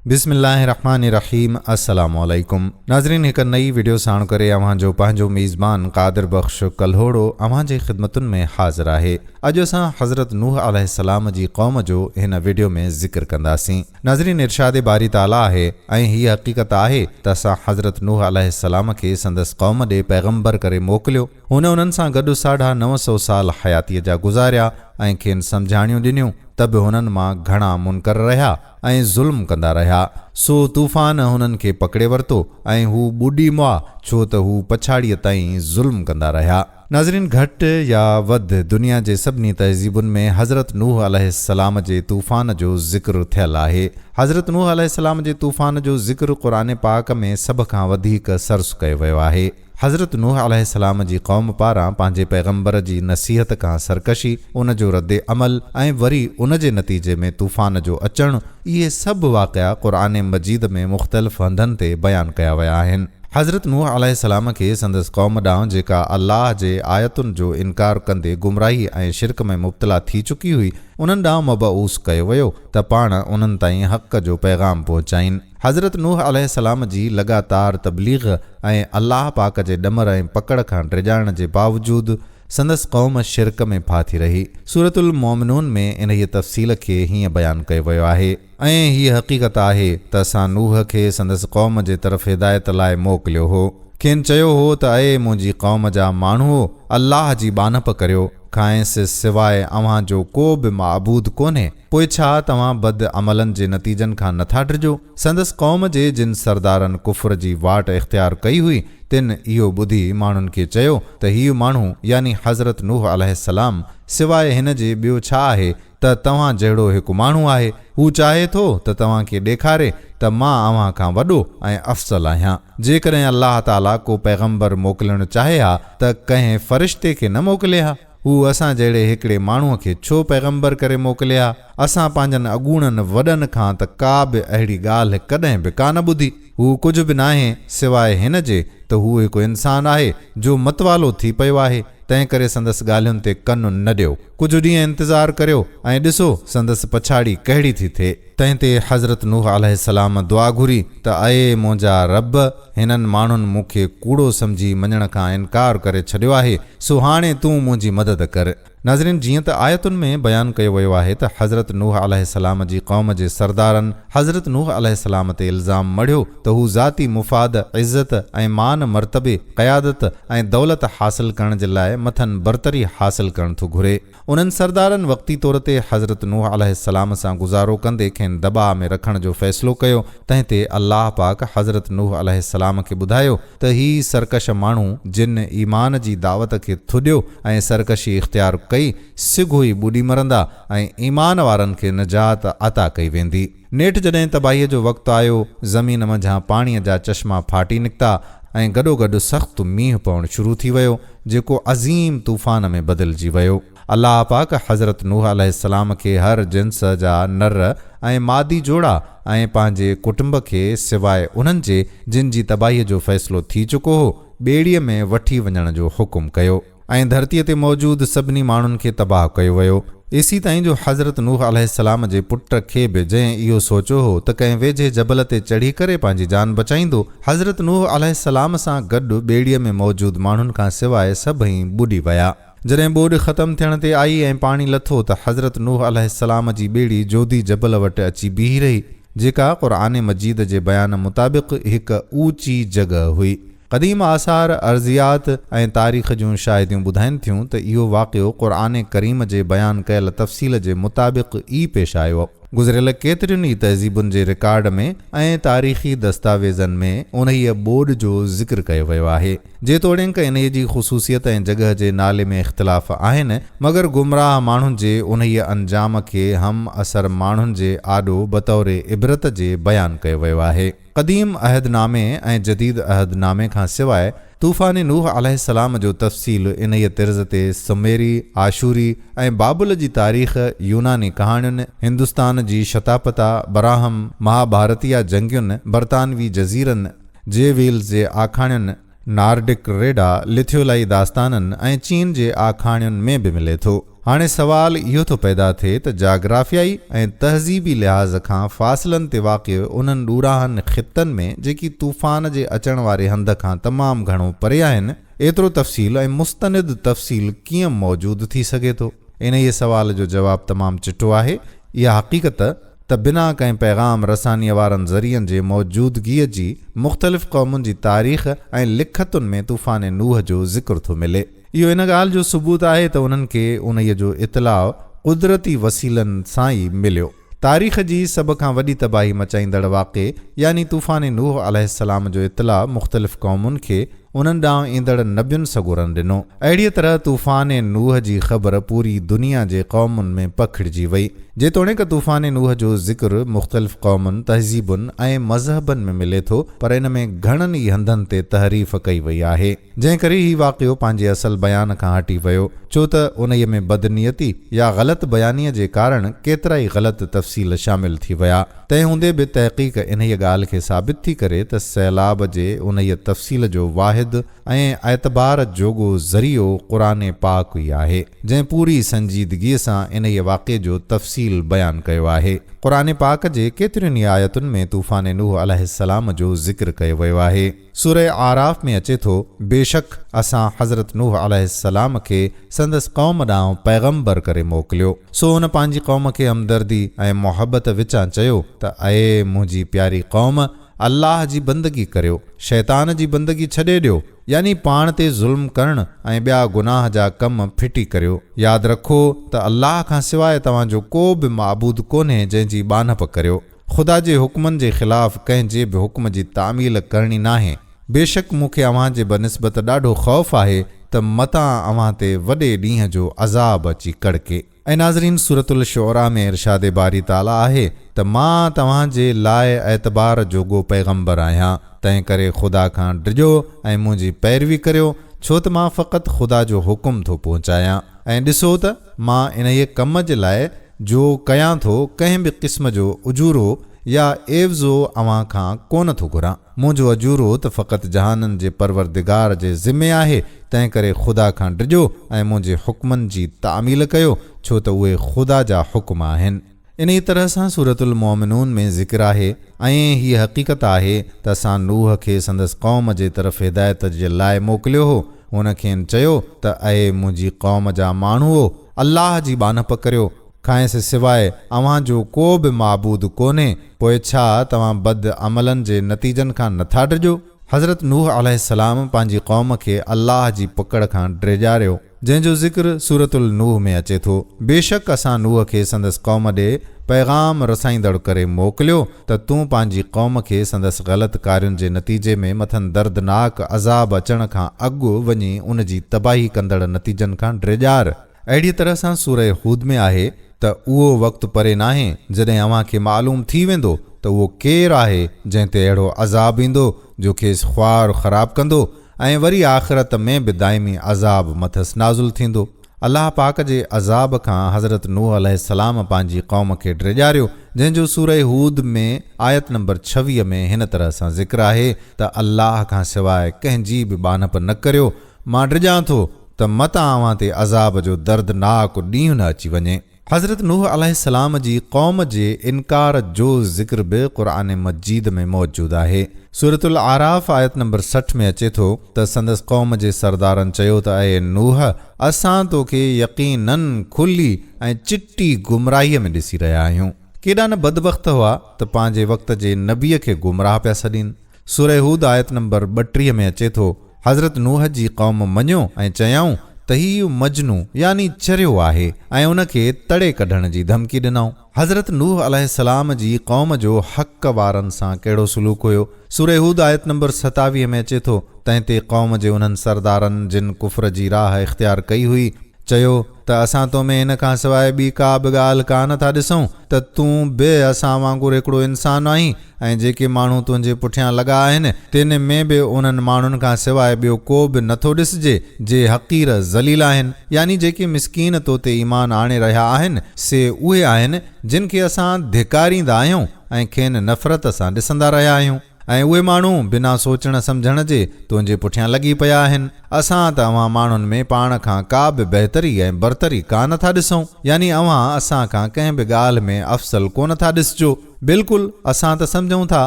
बिस्मिल्लाहिर्रहमानिर्रहीम। अस्सलामु अलैकुम नाज़रीन, एक नई वीडियो साण करे अवां जो पंहिंजो मेज़बान कादिर बख्श कल्होड़ो अवां जे ख़िदमतुनि में हाज़िर आहे। अॼु असां हज़रत नूह अलैहिस्सलाम जी क़ौम जो हिन वीडियो में ज़िक्र कंदासीं। नाज़रीन, इरशाद बारी ताला आहे ऐं हीअ हक़ीक़त आहे त असां हज़रत नूह अलैहिस्सलाम खे संदसि क़ौम ॾे पैगम्बर करे मोकिलियो। हुन उन्हनि सां गॾु 950 साल हयातीअ जा गुज़ारिया ऐं खेनि सम्झाणियूं ॾिनियूं त बि हुननि मां घणा मुनकर रहिया ऐं ज़ुल्म कंदा रहिया। सो तूफ़ान हुननि खे पकड़े वरितो ऐं हू ॿुॾी मुआ, छो त हू पछाड़ीअ ताईं ज़ुल्म कंदा रहिया। नाज़रीन, घटि या वधि दुनिया जे सभिनी तहज़ीबुनि में हज़रत नूह अलैहिस्सलाम जे तूफ़ान जो ज़िक्र थियल आहे। हज़रत नूह अलैहिस्सलाम जे तूफ़ान जो ज़िक्र क़ुरान पाक में सभ खां वधीक सर्स कयो वियो आहे। हज़रत नूह अलैहिस्सलाम जी क़ौम पारां पंहिंजे पैगम्बर जी नसीहत खां सरकशी, उन जो रद्द अमल ऐं वरी उन जे नतीजे में तूफ़ान जो अचणु, इहे सभु वाक़िआ क़ुरान मजीद में मुख़्तलिफ़ हंधनि ते बयानु कया विया आहिनि। हज़रत नूह अलैहिस्सलाम खे संदसि क़ौम ॾांहुं जेका अल्लाह जे आयतुनि जो इनकार कंदे गुमराही ऐं शिरक में मुब्तला थी चुकी हुई, उन्हनि ॾांहुं मबऊस कयो वियो त पाण उन्हनि ताईं हक़ जो पैगाम पहुचाइनि। हज़रत नूह अलैहिस्सलाम जी लगातार तबलीग ऐं अल्लाह पाक जे ॾमर ऐं पकड़ खां डिॼाइण जे बावजूदु संदसि क़ौम शिरक में फाथी रही। सूरतुल मोमिनून में इन तफ़सील खे हीअं बयानु कयो वियो आहे ऐं हीअ हक़ीक़त आहे त असां नूह खे संदसि क़ौम जे तरफ़ हिदायत लाइ मोकिलियो हो। खेनि चयो हो त अए मुंहिंजी क़ौम जा माण्हूओ, अल्लाह जी बानप करियो, खांइसि सवाइ अव्हां जो को बि माबूद कोन्हे। पोइ छा तव्हां बद अमलनि जे नतीजनि खां नथा डिॼो? संदसि क़ौम जे जिन सरदारनि कुफ़र जी वाट इख़्तियार कई हुई, तिन इहो ॿुधी माण्हुनि खे चयो त हीउ माण्हू यानी हज़रत नूह अलैहिस्सलाम सवाइ हिन जे ॿियो छा आहे त तव्हां जहिड़ो हिकु माण्हू आहे। हू चाहे थो त तव्हांखे ॾेखारे त मां अव्हां खां वॾो ऐं अफ़सल आहियां। जेकॾहिं अल्लाह ताला को पैगम्बर मोकिलणु चाहे हा त कंहिं फ़रिश्ते खे न मोकिले हा। हू असां जहिड़े हिकिड़े माण्हूअ खे छो पैगम्बर करे मोकिले हा? असां पंहिंजनि अॻूणनि वॾनि खां त का बि अहिड़ी ॻाल्हि कॾहिं बि कान ॿुधी। हू कुझु बि नाहे सवाइ हिन जे त हू हिकु इंसानु आहे जो मतवालो थी पियो आहे। तंहिं करे संदसि ॻाल्हियुनि ते कनु न ॾियो। कुझु ॾींहं इंतज़ारु करियो ऐं ॾिसो संदसि पछाड़ी कहिड़ी थी थिए। तंहिं ते हज़रत नूह अलैहिस्सलाम दुआ घुरी त अए मुंहिंजा रब, हिननि माण्हुनि मूंखे कूड़ो सम्झी मञण खां इनकार करे छॾियो आहे, सो हाणे तूं मुंहिंजी मदद कर। नाज़रीन, जीअं त आयतुनि में बयानु कयो वियो आहे त हज़रत नूह अलैहिस्सलाम जी क़ौम जे सरदारनि हज़रत नूह अलैहिस्सलाम ते इल्ज़ाम मढ़ियो त हू ज़ाती मुफ़ाद, इज़्ज़त ऐं मान मर्तबे, क़यादत ऐं दौलत हासिल करण जे लाइ मथनि बरतरी हासिल करणु थो घुरे। उन्हनि सरदारनि वक़्ती तौर ते हज़रत नूह अलैहिस्सलाम सां गुज़ारो कंदे खेनि दॿा में रखण जो फ़ैसिलो कयो। तंहिं ते अल्लाह पाक हज़रत नूह अलैहिस्सलाम खे ॿुधायो त ही सरकश माण्हू जिन ईमान जी दावत खे थुॾियो ऐं सरकशी इख़्तियार कई, सिघो ई ॿुॾी मरंदा ऐं ईमान वारनि खे निजात अता कई वेंदी। नेठि जॾहिं तबाहीअ जो वक़्तु आयो, ज़मीन मंझां पाणीअ जा चश्मा फाटी निकिता ऐं गॾोगॾु सख़्तु मींहुं पवणु शुरू थी वियो, जेको अज़ीम तूफ़ान में बदिलजी वियो। अल्लाह पाक हज़रत नूह अलैहिस्सलाम खे हर जिन्स जा नर ऐं मादी जोड़ा ऐं पंहिंजे कुटुंब खे सवाइ उन्हनि जे जिन जी तबाहीअ जो फ़ैसिलो थी चुको हो, ॿेड़ीअ में वठी वञण जो हुकुम कयो ऐं धरतीअ ते मौजूदु सभिनी माण्हुनि खे तबाह कयो वियो। एसी ताईं जो हज़रत नूह अलैहिस्सलाम जे पुट खे बि जंहिं इहो सोचियो हो त कंहिं वेझे जबल ते चढ़ी करे पंहिंजी जान बचाईंदो, हज़रत नूह अलैहिस्सलाम सां गॾु ॿेड़ीअ में मौजूदु माण्हुनि खां सवाइ सभई ॿुॾी विया। जॾहिं ॿोॾि ख़तमु थियण ते आई ऐं पाणी लथो त हज़रत नूह अलैहिस्सलाम जी ॿेड़ी जोधी जबल वटि अची बीही रही, जेका क़ुरान मजीद जे बयान मुताबिक़ हिकु ऊची जॻह हुई। क़दीम आसार, अर्ज़ियात ऐं तारीख़ जूं शाहिदियूं ॿुधाइनि थियूं त इहो वाक़ियो क़ुरान करीम जे बयानु कयल तफ़सील जे मुताबिक़ ई पेश आयो। गुज़िरियल केतिरियुनि ई तहज़ीबुनि जे रिकॉर्ड में ऐं तारीख़ी दस्तावेज़नि में उन्हीअ ॿोॾि जो ज़िक्र कयो वियो आहे। जेतोणीकि इन्हीअ जी ख़ुसूसियत ऐं जॻह जे नाले में इख़्तिलाफ़ आहिनि, मगर गुमराह माण्हुनि जे उन्हीअ अंजाम खे हम असर माण्हुनि जे आॾो बतौर इबरत जे बयानु कयो वियो आहे। क़दीम अहदनामे ऐं जदीद अहदनामे खां सवाइ तूफ़ान नूह अलैहिस्सलाम जो तफ़सील इन्हीअ तिर्ज़ ते सुमेरी, आशूरी ऐं बाबुल जी तारीख़, यूनानी कहाणियुनि, हिंदुस्तान जी शतापता, बराहम, महाभारतीय जंगियुनि, बरतानवी जज़ीरनि, जेवील्स जे आखाणियुनि, नार्डिक रेडा, लिथियोलाई दास्ताननि ऐं चीन जे आखाणियुनि में बि मिले थो। हाणे सवाल इहो थो पैदा थिए त जाग्राफियाई ऐं तहज़ीबी लिहाज़ खां फ़ासिलनि ते वाक़िअ उन्हनि ॾूराहनि ख़ितनि में जेकी तूफ़ान जे अचण वारे हंध खां तमामु घणो परे आहिनि एतिरो तफ़सील ऐं मुस्तनिद तफ़सील कीअं मौजूदु थी सघे थो। इन ई सवाल जो जवाबु तमामु चिटो आहे। इहा हक़ीक़त त बिना कंहिं पैगाम रसानीअ वारनि ज़रियनि जे मौजूदगीअ जी मुख़्तलिफ़ क़ौमुनि जी तारीख़ ऐं लिखतुनि में तूफ़ान नूह जो ज़िक्र थो मिले। इहो इन ॻाल्हि जो सबूत आहे त उन्हनि खे उन्हीअ जो इतलाउ क़ुदरती वसीलनि सां ई मिलियो। तारीख़ जी सभ खां वॾी तबाही मचाईंदड़ वाक़े यानी तूफ़ान नूह अलैहिस्सलाम जो इतलाउ मुख़्तलिफ़ क़ौमुनि खे उन्हनि ॾांहुं ईंदड़ नबियुनि सगुरनि ॾिनो। अहिड़ीअ तरह तूफ़ान नूह जी ख़बर पूरी दुनिया जे क़ौमुनि में पखिड़िजी वई। जेतोणीकि तूफ़ान नूह जो ज़िक्र मुख़्तलिफ़ क़ौमुनि तहज़ीबुनि ऐं मज़हबनि में मिले थो, पर इन में घणनि ई हंधनि ते तहरीफ़ कई वई आहे, जंहिं करे हीउ वाक़ियो पंहिंजे असल बयान खां हटी वियो, छो त उन्हीअ में बदनीयती या ग़लति बयानीअ जे कारण केतिरा ई ग़लति तफ़सील शामिल थी विया। तंहिं हूंदे बि तहक़ीक़ इन्हीअ ॻाल्हि खे साबित थी करे त सैलाब जे उन्हीअ तफ़सील जो वाहिद ऐं एतबार जोॻो ज़रियो क़ुरान पाक ई आहे, जंहिं पूरी संजीदगीअ सां इन्हीअ वाक़े जो तफ़सील बयानु कयो आहे। क़ुरान पाक जे केतिरियुनि ई आयतुनि में तूफ़ान नूह अलैहिस्सलाम जो ज़िक्र कयो वियो आहे। सूरह आराफ़ में अचे थो, बेशक असां हज़रत नूह अलैहिस्सलाम खे संदसि क़ौम ॾांहुं पैगम्बर करे मोकिलियो, सो हुन पंहिंजी क़ौम खे हमदर्दी ऐं मुहबत विचां चयो त अए मुंहिंजी प्यारी क़ौम, अल्लाह जी बंदगी करियो, शैतान जी बंदगी छॾे ॾियो, यानी पाण ते ज़ुल्म करणु ऐं ॿिया गुनाह जा कम फिटी करियो। यादि रखो त अल्लाह खां सवाइ तव्हांजो को बि माबूद कोन्हे जंहिंजी बानप करियो। ख़ुदा जे हुक्मनि जे ख़िलाफ़ कंहिंजे बि हुक्म जी तामील करणी नाहे। बेशक मूंखे अव्हां जे बनिस्बत ॾाढो ख़ौफ़ आहे त मतां अव्हां ते वॾे ॾींहं जो अज़ाब अची कड़के। ऐं नाज़रीन, सूरतुल शुअरा में इरशाद बारी ताला आहे त मां तव्हां जे लाइ एतबार जोॻो पैगम्बर आहियां, तंहिं करे ख़ुदा खां डिॼो ऐं मुंहिंजी पैरवी करियो, छो त मां फ़क़ति ख़ुदा जो हुकुम थो पहुचायां। ऐं ॾिसो त मां इन्हीअ कम जे लाइ जो कयां थो कंहिं बि क़िस्म जो उजूरो या एवज़ो अव्हां खां कोन थो घुरां। मुंहिंजो अजूरो त फ़क़ति जहाननि जे परवरदिगार जे ज़िम्मे आहे, तंहिं करे ख़ुदा खां डिॼो ऐं मुंहिंजे हुक्मनि जी तामील कयो, छो त उहे ख़ुदा जा हुक्म आहिनि। इन ई तरह सां सूरतुल मोमिनून में ज़िक्र आहे ऐं हीअ हक़ीक़त आहे त असां नूह खे संदसि क़ौम जे तरफ़ हिदायत जे लाइ मोकिलियो हो। हुन खेनि चयो त अए मुंहिंजी क़ौम जा माण्हूओ, अल्लाह जी बानप करियो, खांइस सवाइ अव्हां जो को बि माबूद कोन्हे, पोइ छा तव्हां बद अमलनि जे नतीजनि खां नथा डिॼो। हज़रत नूह अलैहिस्सलाम पंहिंजी क़ौम खे अल्लाह जी पकड़ खां डिॼारियो, जंहिंजो ज़िक्र सूरतुल नूह में अचे थो। बेशक असां नूह खे संदसि क़ौम ॾे पैगाम रसाईंदड़ करे मोकिलियो त तूं पंहिंजी क़ौम खे संदसि ग़लति कार्युनि जे नतीजे में मथनि दर्दनाक अज़ाब अचण खां अॻु वञी उन जी तबाही कंदड़ नतीजनि खां डिॼार। अहिड़ीअ तरह सां सूरह हूद में आहे त उहो वक़्तु परे नाहे जॾहिं अव्हां खे मालूम थी वेंदो त उहो केरु आहे जंहिं ते अहिड़ो अज़ाब ईंदो जो खेसि ख़्वार ख़राब कंदो ऐं वरी आख़िरत में बि दाइमी अज़ाब मथसि नाज़ुल थींदो। अल्लाह पाक जे अज़ाब खां हज़रत नूह अलैहिस्सलाम पंहिंजी क़ौम खे डिॼारियो, जंहिंजो सूरह हूद में आयत नंबर 26 में हिन तरह सां ज़िक्र आहे त अल्लाह खां सवाइ कंहिंजी बि बानप न करियो, मां डिॼां थो त मतां अव्हां ते अज़ाब जो दर्दनाक ॾींहुं न अची वञे। हज़रत नूह अलैहिस्सलाम जी क़ौम जे इनकार जो ज़िक्र बि क़ुरान मजीद में मौजूदु आहे। सूरतुल आराफ़ आयत नंबर 60 में अचे थो त संदसि क़ौम जे सरदारनि चयो त अए नूह, असां तोखे यक़ीनन खुली ऐं चिटी गुमराहीअ में ॾिसी रहिया आहियूं। केॾा न बदबख़्त हुआ त पंहिंजे वक़्त जे नबीअ खे गुमराह पिया सॾीनि। सूरह हूद आयत नंबर 32 में अचे थो, हज़रत नूह जी क़ौम मञियो ऐं चयाऊं त हीउ मजनू यानी चरियो आहे ऐं उन खे तड़े कढण जी धमकी ॾिनऊं। हज़रत नूह अलैहिस्सलाम जी क़ौम जो हक़ वारनि सां कहिड़ो सलूक हुयो। सूरह हूद आयत नंबर 27 में अचे थो, तंहिं ते क़ौम जे उन्हनि सरदारनि जिन कुफ्र जी राह इख़्तियार कई हुई चयो त असां तो में हिन खां सवाइ ॿी का बि ॻाल्हि कान था ॾिसूं त तूं बि असां वांगुरु हिकिड़ो इंसानु आहीं ऐं जेके माण्हू तुंहिंजे पुठियां लॻा आहिनि तिन में बि उन्हनि माण्हुनि खां सवाइ ॿियो को बि नथो ॾिसिजे जे हक़ीर ज़लील आहिनि, यानी जेके मिसकीन तो ते ईमान आणे रहिया आहिनि से उहे आहिनि जिन खे असां धिकारींदा आहियूं ऐं खेनि नफ़रत सां ॾिसंदा रहिया आहियूं। ऐं उहे माण्हू बिना सोचण सम्झण जे तुंहिंजे पुठियां लॻी पिया आहिनि। असां त अव्हां माण्हुनि में पाण खां का बि बहितरी ऐं बरतरी कान था ॾिसूं, यानी अव्हां असां खां कंहिं बि ॻाल्हि में अफ़सल कोन था ॾिसिजो। बिल्कुलु असां त सम्झूं था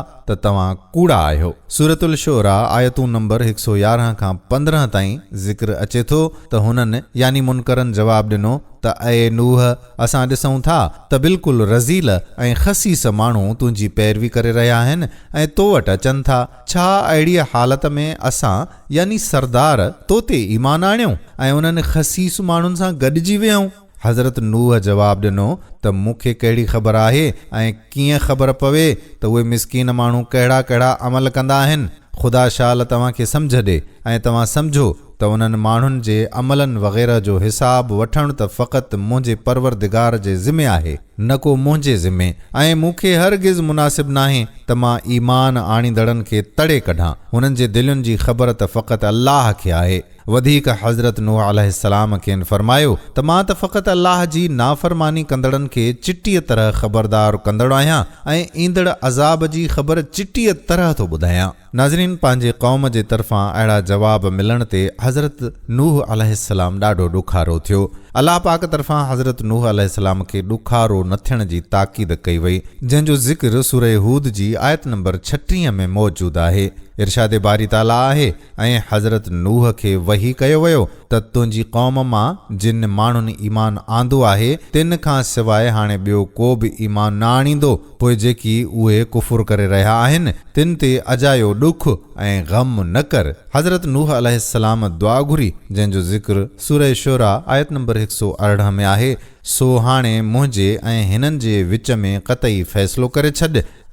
त तव्हां कूड़ा आहियो। सूरतुल शोरा आयतूं नंबर 111 खां 15 ताईं ज़िक्र अचे थो त हुननि यानी मुनकरनि जवाबु ॾिनो त ऐ नूह, असां ॾिसूं था त बिल्कुलु रज़ील ऐं ख़सीस माण्हू तुंहिंजी पैरवी करे रहिया आहिनि ऐं तो वटि अचनि था। छा अहिड़ीअ हालत में असां यानी सरदार तो ते ईमान आणियूं ऐं उन्हनि ख़सीस माण्हुनि सां गॾिजी वियूं? हज़रत नूह जवाबु ॾिनो त मूंखे कहिड़ी ख़बर आहे ऐं कीअं ख़बर पवे त उहे मिसकीन माण्हू कहिड़ा कहिड़ा अमल कंदा आहिनि। ख़ुदा शाल तव्हांखे सम्झ ॾे ऐं तव्हां सम्झो त उन्हनि माण्हुनि जे अमलनि वग़ैरह जो हिसाबु वठणु त फ़क़ति मुंहिंजे परवरदिगार जे ज़िमे आहे, न को मुंहिंजे ज़िमे, ऐं मूंखे हरगिज़ मुनासिब नाहे त मां ईमान आणींदड़नि खे तड़े कढां। हुननि जे दिलुनि जी ख़बर त फ़क़ति अल्लाह खे आहे। वधीक हज़रत नूह अलैहिस्सलाम खेनि फरमायो त मां त फ़क़ति अल्लाह जी नाफ़रमानी कंदड़नि खे चिटीअ तरह ख़बरदार कंदड़ आहियां ऐं ईंदड़ अज़ाब जी ख़बर चिटीअ तरह थो ॿुधायां। नाज़रीन, पंहिंजे क़ौम जे तरफ़ां अहिड़ा जवाब मिलण ते हज़रत नूह अलैहिस्सलाम ॾाढो ॾुखारो थियो। अलाह पाक तरफ़ां हज़रत नूह अलैहिस्सलाम खे ॾुखारो न थियण जी ताक़ीद कई वई, जंहिंजो ज़िक्र सूरह हूद जी आयत नंबर 36 में मौजूदु आहे। इरशाद बारी ताला आहे, ऐं हज़रत नूह खे वही कयो वियो त तुंहिंजी क़ौम मां जिन माण्हुनि ईमान आंदो आहे तिन खां सवाइ हाणे ॿियो को बि ईमान न आणींदो। पोइ जेकी उहे कुफुर करे रहिया आहिनि तिन ते अजायो ॾुख ऐं ग़म न कर। हज़रत नूह अलैहिस्सलाम दुआ घुरी, जंहिंजो ज़िक्र सूरह शोरा आयत नंबर 118 में आहे। सो हाणे मुंहिंजे ऐं हिननि जे विच में क़तई फ़ैसिलो करे छॾ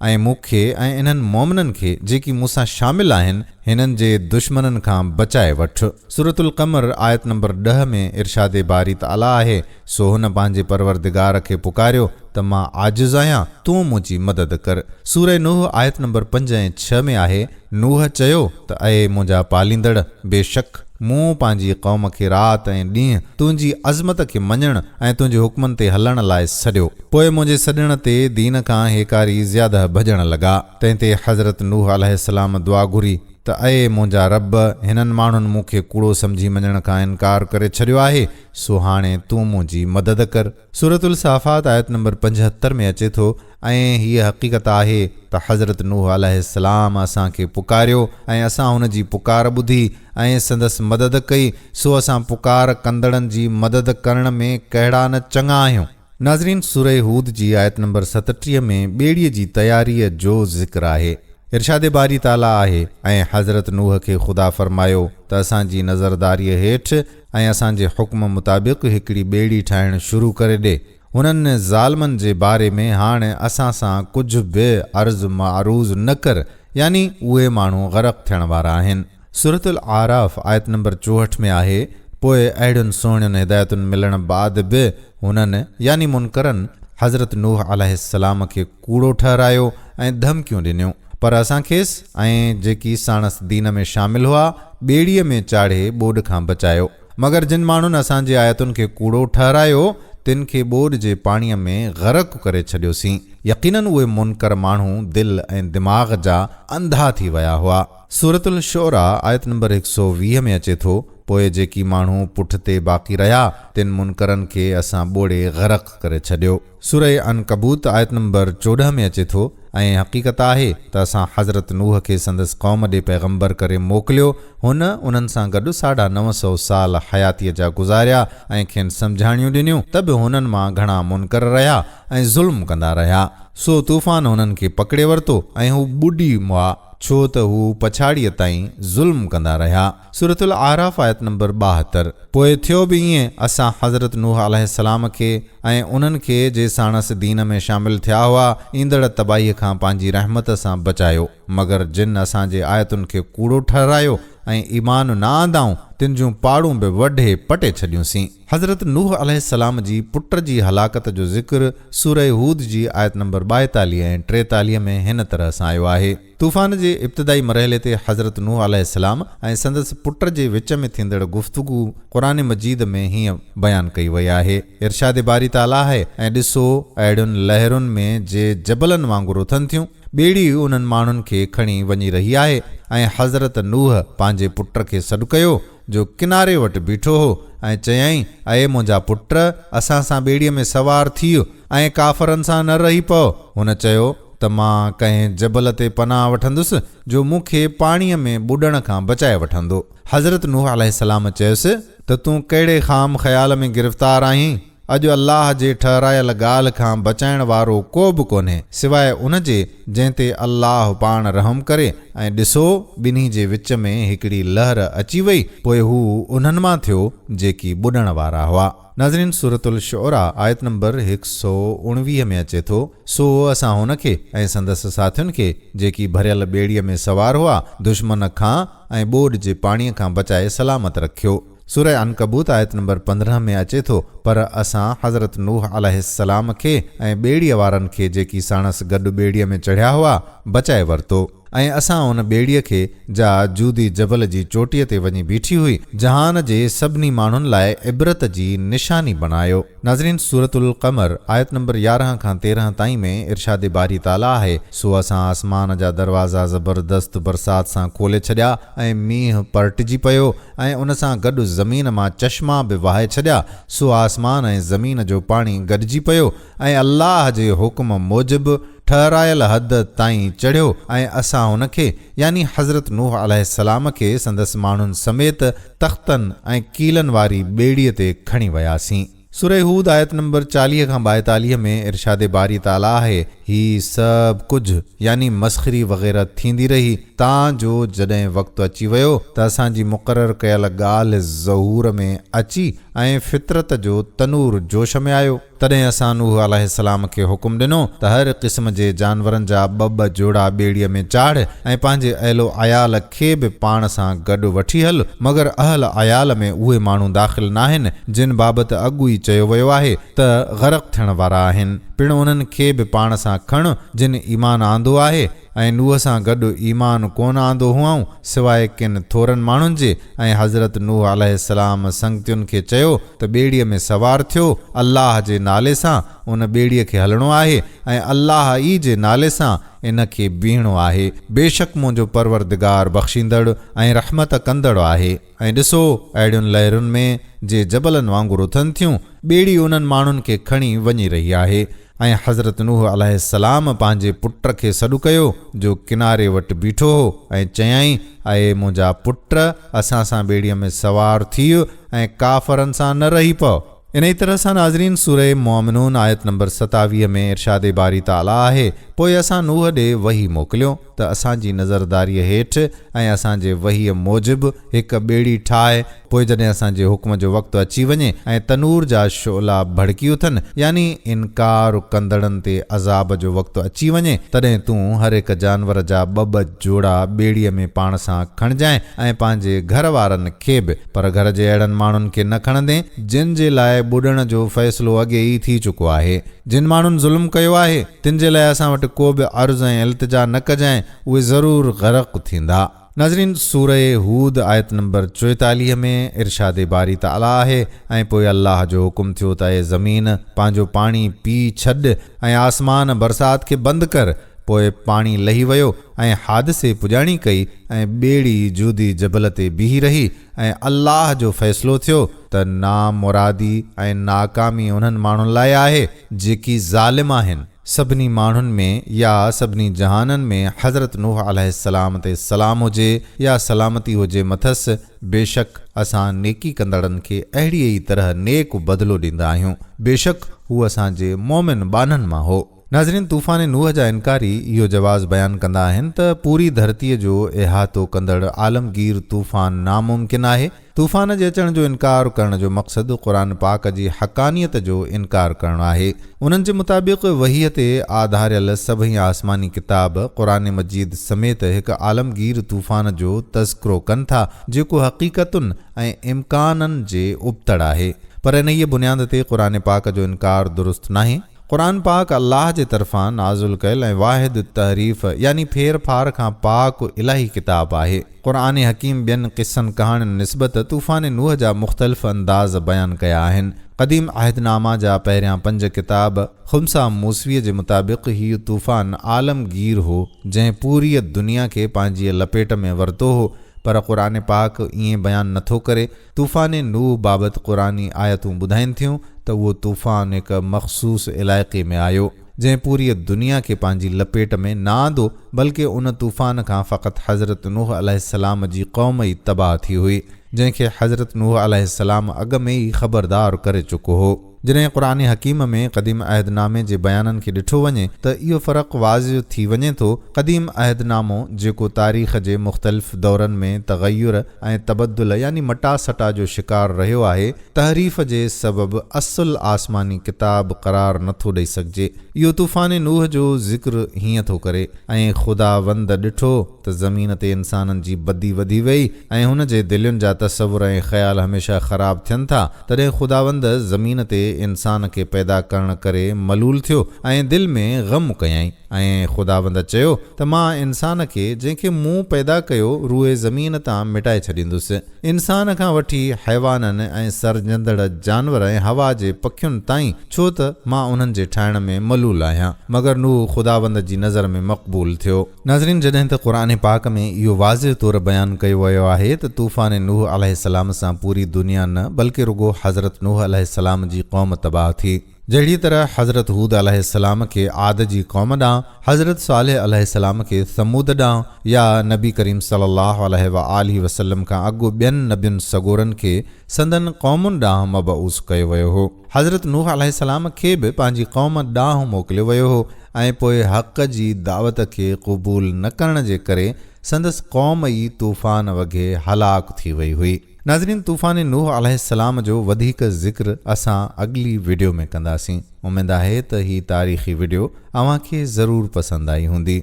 ऐं मूंखे ऐं इन्हनि मोमिननि खे जेकी मूंसां शामिल आहिनि हिननि जे दुश्मननि खां बचाए वठ। सूरतुल क़मर आयत नंबर 10 में इरशाद बारी ताला आहे, सो हुन पंहिंजे परवरदिगार खे पुकारियो त मां आजिज़ आहियां, तूं मुंहिंजी मदद कर। सूरह नूह आयत नंबर 5 ऐं 6 में आहे, नूह चयो त ऐ मुंहिंजा पालींदड़, बेशक मूं पंहिंजी क़ौम खे राति ऐं ॾींहुं तुंहिंजी अज़मत खे मञण ऐं तुंहिंजे हुक्मनि ते हलण लाइ सॾियो। पोइ मुंहिंजे सॾण ते दीन खां हेकारी ज़्यादा भॼण लॻा। तंहिं ते हज़रत नूह अलैहिस्सलाम दुआ घुरी त ऐ मुंहिंजा रब, हिननि माण्हुनि मूंखे कूड़ो सम्झी मञण खां इनकार करे छॾियो आहे, सो हाणे तूं मुंहिंजी मदद कर। सूरतुल साफ़ात आयत नंबर 75 में अचे थो, ऐं हीअ हक़ीक़त आहे त हज़रत नूह अलैहिस्सलाम असांखे पुकारियो ऐं असां हुन जी पुकार ॿुधी ऐं संदसि मदद कई, सो असां पुकार कंदड़नि जी मदद करण में कहिड़ा न चङा आहियूं। नाज़रीन, सूरह हूद जी आयत नंबर 37 में ॿेड़ीअ जी तयारीअ जो ज़िक्र आहे। इरशाद बारी ताला आहे, ऐं हज़रत नूह खे ख़ुदा फरमायो त असांजी नज़रदारीअ हेठि ऐं असांजे हुक्म मुताबिक़ हिकिड़ी ॿेड़ी ठाहिणु शुरू करे ॾे। हुननि ज़ालमनि जे बारे में हाणे असां सां कुझु बि अर्ज़ मारूज़ न कर, यानी उहे माण्हू ग़रक़ थियण वारा आहिनि। सूरतुल आराफ आयत नंबर 64 में आहे, पोइ अहिड़ियुनि सुहिणियुनि हिदायतुनि मिलण बाद बि हुननि यानी मुनकरनि हज़रत नूह अलैहिस्सलाम खे कूड़ो ठहरायो ऐं धमकियूं ॾिनियूं। पर असां खेसि ऐं जेकी साणसि दीन में शामिल हुआ ॿेड़ीअ में चाढ़े ॿोॾ खां बचायो। मगर जिन माण्हुनि असांजे आयतुनि खे कूड़ो ठहरायो तिन खे ॿोॾ जे पाणीअ में ग़रक़ करे छॾियोसीं। यकीनन उहे मुनकर माण्हू दिलि ऐं दिमाग़ जा अंधा थी विया हुआ। सूरतुल शोरा आयत नंबर 120 में अचे थो, पोइ जेकी माण्हू पुठ ते बाक़ी रहिया तिन मुनकरनि खे असां ॿोड़े ग़रक़ करे छॾियो। सूरह अनकबूत आयत नंबर 14 में अचे थो, ऐं हक़ीक़त आहे त असां हज़रत नूह खे संदसि क़ौम ॾे पैगंबर करे मोकिलियो। हुन उन्हनि सां गॾु 950 साल हयातीअ जा गुज़ारिया ऐं खेनि सम्झाणियूं ॾिनियूं, त बि हुननि मां घणा मुनकर रहिया ऐं ज़ुल्म कंदा रहिया। सो तूफ़ान हुननि खे पकड़े वरितो ऐं हू ॿुॾी मुआ, छो त हू पछाड़ीअ ताईं ज़ुल्म कंदा रहिया। सूरतुल आराफ आयत नंबर 72। पोइ थियो बि ईअं, असां हज़रत नूह अलैहिस्सलाम खे ऐं उन्हनि खे जे साणसि दीन में शामिल थिया हुआ ईंदड़ तबाहीअ खां पंहिंजी रहमत सां बचायो। मगर जिन असांजे आयतुनि खे कूड़ो ठहरायो ऐं ईमान न आंदाऊं तिन जूं पाड़ूं बि वढे पटे छॾियूंसीं। हज़रत नूह अलैहिस्सलाम जी पुट जी हलाकत जो ज़िक्र सूरह हूद जी आयत नंबर 42 ऐं 43 में हिन तरह सां आयो आहे। तूफ़ान जे इब्तिदाई मरहले ते हज़रत नूह अलैहिस्सलाम ऐं संदसि पुट जे विच में थींदड़ गुफ़्तगू क़ुरान मजीद में हीअं बयानु कई वई आहे। इरशाद बारी ताला आहे, ऐं ॾिसो अहिड़ियुनि लहरुनि में जे जबलनि वांगुरु उथनि थियूं, ॿेड़ी उन्हनि माण्हुनि खे खणी वञी रही आहे। ऐं हज़रत नूह पंहिंजे पुट खे सॾु कयो जो किनारे वटि बीठो हो ऐं चयईं, अए मुंहिंजा पुट, असां सां ॿेड़ीअ में सवार थी ऐं काफ़रनि सां न रही पओ। हुन चयो त मां कंहिं जबल ते पनाह वठंदुसि जो मूंखे पाणीअ में ॿुॾण खां बचाए वठंदो। हज़रत नूह अलैहिस्सलाम चयुसि त तूं कहिड़े ख़ाम ख़्याल में गिरफ़्तार आहीं? अॼु अल्लाह जे ठहरायल ॻाल्हि खां बचाइण वारो को बि कोन्हे सवाइ उन जे जंहिं ते अल्लाह पाण रहम करे। ऐं ॾिसो, ॿिन्ही जे विच में हिकिड़ी लहर अची वई, पोइ हू उन्हनि मां थियो जेकी ॿुॾण वारा हुआ। नाज़रीन, सूरतुल शुअरा आयत नंबर 119 में अचे थो, सो असां हुन खे ऐं संदसि साथियुनि खे जेकी भरियल ॿेड़ीअ में सवार हुआ दुश्मन खां ऐं ॿोॾि जे पाणीअ खां बचाए सलामत रखियो। सूरह अनकबूत आयत नंबर 15 में अचे थो, पर असां हज़रत नूह अलैहिस्सलाम खे ऐं ॿेड़ीअ वारनि खे जेकी साणसि गॾु ॿेड़ीअ में चढ़िया हुआ बचाए वरितो। ऐं असां उन ॿेड़ीअ खे जा जूदी जबल जी चोटीअ ते वञी बीठी हुई जहान जे सभिनी माण्हुनि लाइ इबरत जी निशानी बनायो। नाज़रीन, सूरतुल क़मर आयत नंबर 11 खां 13 ताईं में इरशाद बारी ताला आहे, सो असां आसमान जा दरवाज़ा ज़बरदस्त बरसात सां खोले छॾिया ऐं मींहुं परटिजी पियो ऐं उन सां गॾु ज़मीन मां चश्मा बि वहाए छॾिया। सो आसमान ऐं ज़मीन जो पाणी गॾिजी पियो ऐं अल्लाह जे हुक्म मूजिबि ठहरायल हद ताईं चढ़ियो ऐं असां हुन खे यानी हज़रत नूह अलैहिस्सलाम खे संदसि माण्हुनि समेत तख़्तनि ऐं कीलनि वारी ॿेड़ीअ ते खणी वियासीं। सूरह हूद आयत नंबर 40 खां 42 में इरशाद बारी ताला आहे, ही सभु कुझु यानी मस्ख़री वग़ैरह थींदी रही तां जो जॾहिं वक़्तु अची वियो त असांजी मुक़ररु कयल ॻाल्हि ज़हूर में अची ऐं फितरत जो तनूर जोश में आयो। तॾहिं असां नूह अलैहिस्सलाम खे हुकुम ॾिनो त हर क़िस्म जे जानवरनि जा ॿ जोड़ा ॿेड़ीअ में चाढ़ ऐं पंहिंजे अहलो अयाल खे बि पाण सां गॾु वठी हल, मगर अहल अयाल में उहे माण्हू दाख़िल न आहिनि जिन बाबति अॻु ई चयो वियो आहे त ग़रक़ थियण वारा आहिनि। पिणु उन्हनि खे बि पाण सां खण जिन ईमान आंदो आहे ऐं नूह सां गॾु ईमान कोन आंदो हुआऊं सवाइ किन थोरनि माण्हुनि जे। ऐं हज़रत नूह अलैहिस्सलाम संगतियुनि खे चयो त ॿेड़ीअ में सवार थियो, अल्लाह जे नाले सां उन ॿेड़ीअ खे हलणो आहे ऐं अल्लाह ई जे नाले सां इन खे बीहणो आहे। बेशक मुंहिंजो परवरदिगार बख़्शींदड़ ऐं रहमत कंदड़ आहे। ऐं ॾिसो, अहिड़ियुनि लहरुनि में जे जबलनि वांगुरु उथनि थियूं, ॿेड़ी उन्हनि माण्हुनि खे खणी वञी रही आहे। ऐं हज़रत नूह अलैहिस्सलाम पंहिंजे पुट खे सॾु कयो जो किनारे वटि बीठो हो ऐं चयईं, अए मुंहिंजा पुट, असां सां ॿेड़ीअ में सवार थी ऐं काफ़रनि सां न रही पओ। इन ई तरह सां नाज़रीन, सूरह मोमिनून आयत नंबर 27 में इरशाद बारी ताला आहे, पोइ असां नूह ॾे वही मोकिलियो त असांजी नज़रदारीअ हेठि ऐं असांजे वहीअ मूजिबि हिकु ॿेड़ी ठाहे। पोइ जॾहिं असांजे हुक्म जो वक़्तु अची वञे ऐं तनूर जा शोला भड़की उथनि यानी इनकार कंदड़नि ते अज़ाब जो वक़्तु अची वञे, तॾहिं तूं हर हिकु जानवर जा ॿ जोड़ा ॿेड़ीअ में पाण सां खणजांइ ऐं पंहिंजे घर वारनि खे बि, पर घर जे अहिड़नि माण्हुनि खे न खणंदे जिन जे लाइ ॿुॾण जो फ़ैसिलो अॻे ई थी चुको आहे। जिन माण्हुनि ज़ुल्म कयो आहे तिन जे लाइ असां वटि को बि अर्ज़ ऐं इल्तिजा न कजांइ, उहे ज़रूरु ग़रक़ थींदा। नाज़रीन, सूरह हूद आयत नंबर 44 में इरशाद बारी ताला आहे, ऐं पोइ अल्लाह जो हुकुम थियो त ए ज़मीन पंहिंजो पाणी पी छॾ ऐं आसमान बरसात खे बंदि कर। पोइ पाणी लही वियो ऐं हादिसे पुॼाणी कई ऐं ॿेड़ी जूदी जबल ते बीही रही ऐं अल्लाह जो फ़ैसिलो थियो त नामुरादी ऐं नाकामी उन्हनि माण्हुनि लाइ आहे जेकी ज़ालिम आहिनि। सभिनी माण्हुनि में या सभिनी जहाननि में हज़रत नूह अलैहिस्सलाम ते सलाम हुजे या सलामती हुजे मथसि, बेशक असां नेकी कंदड़नि खे अहिड़ीअ ई तरह नेक बदिलो ॾींदा आहियूं। बेशक हू असांजे मोमिन बाननि मां हो। नाज़रीन, तूफ़ान नूह जा इनकारी इहो जवाज़ बयानु कंदा आहिनि त पूरी धरतीअ जो इहातो कंदड़ आलमगीर तूफ़ान नामुमकिन आहे। तूफ़ान जे अचण जो इनकार करण जो मक़सदु क़ुरान पाक जी हक़ानियत जो इनकार करणु आहे। उन्हनि जे मुताबिक़ वहीअ ते आधारियल सभई आसमानी किताब क़ुरान मजीद समेत हिकु आलमगीर तूफ़ान जो तज़किरो कनि था जेको हक़ीक़तुनि ऐं इम्काननि जे उबतड़ आहे। पर इन ई बुनियाद ते क़ुरान पाक जो इनकार दुरुस्त नाहे। क़ुरान पाक अल्लाह जे तरफ़ां नाज़ुल कयल ऐं वाहिद तहरीफ़ यानी फेर फार खां पाक इलाही किताब आहे। क़ुरान हकीम ॿियनि क़िस्सनि कहाणियुनि निस्बत तूफ़ान नूह जा मुख़्तलिफ़ अंदाज़ बयानु कया आहिनि। क़दीम अहदनामा जा पहिरियां 5 किताब खुमसा मूसवीअ जे मुताबिक़ हीउ तूफ़ान आलमगीर हो जंहिं पूरी दुनिया खे पंहिंजी लपेट में वरितो हो। पर क़ुरान पाक ईअं बयानु नथो करे। तूफ़ान नूह बाबति क़ुरानी आयतूं ॿुधाइनि थियूं त उहो तूफ़ान हिकु मख़सूस इलाइक़े में आयो जंहिं पूरी दुनिया खे पंहिंजी लपेट में न आंदो, बल्कि उन तूफ़ान खां फ़क़ति हज़रत नूह अलैहिस्सलाम जी क़ौम ई तबाह थी हुई जंहिंखे हज़रत नूह अलैहिस्सलाम अॻ में ई ख़बरदार करे चुको हो। जॾहिं क़ुरान हकीम में क़दीम अहदनामे जे बयाननि खे ॾिठो वञे त इहो फ़र्क़ु वाज़िह थी वञे थो। क़दीम अहदनामो जेको तारीख़ जे मुख़्तलिफ़ दौरनि में तग़य्युर ऐं तबदुल यानी मटा सटा जो शिकार रहियो आहे, तहरीफ़ जे सबबि असुल आसमानी किताब क़रार नथो ॾेई सघिजे। इहो तूफ़ान नूह जो ज़िक्र हीअं थो करे ऐं ख़ुदावंद ॾिठो त ज़मीन ते इंसाननि जी बदी वधी वई ऐं हुन जे दिलयुनि जा तसवुर ऐं ख़्याल हमेशह ख़राब थियनि था। तॾहिं ख़ुदावंद ज़मीन ते इंसान खे पैदा करण करे मलूल थियो ऐं दिलि में ग़म कयई ऐं ख़ुदावंद चयो त मां इंसान खे जंहिंखे मूं पैदा कयो रूए ज़मीन तां मिटाए छॾींदुसि। इंसान खां वठी हैवाननि ऐं सरजंदड़ जानवर ऐं हवा जे पखियुनि ताईं, छो त मां उन्हनि जे ठाहिण में मलूल आहियां। मगर नूह ख़ुदावंद जी नज़र में मक़बूल थियो। नाज़रीन, जॾहिं त क़ुरान पाक में इहो वाज़िह तौरु बयानु कयो वियो आहे त तूफ़ान नूह अलैहिस्सलाम सां पूरी दुनिया न बल्कि रुगो हज़रत नूह अलैहिस्सलाम जी क़ौम तबाह थी। जहिड़ी तरह हज़रत हूद अलैहिस्सलाम खे आद जी क़ौम ॾांहुं, हज़रत सालेह अलैहिस्सलाम खे समूद ॾांहुं या नबी करीम सल्लल्लाहु अलैहि वसल्लम खां अॻु ॿियनि नबियुनि सगोरनि खे संदन क़ौमुनि ॾांहुं मबऊस कयो वियो हो। हज़रत नूह अलैहिस्सलाम खे बि पंहिंजी क़ौम ॾांहुं मोकिलियो वियो हो ऐं पोइ हक़ जी दावत खे क़बूल न करण जे करे संदसि क़ौम ई तूफ़ान वॻे हलाक थी वई हुई। नाज़रीन, तूफ़ान नूह अलैहिस्सलाम जो वधीक ज़िक्र असां अॻिली वीडियो में कंदासीं। उमेद आहे त ही तारीख़ी वीडियो अव्हांखे ज़रूरु पसंदि आई हूंदी।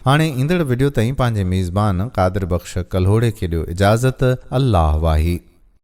हाणे ईंदड़ वीडियो ताईं पंहिंजे मेज़बान क़ादिर बख़्श कल्होड़े खे ॾियो इजाज़त। अल्लाह वाही।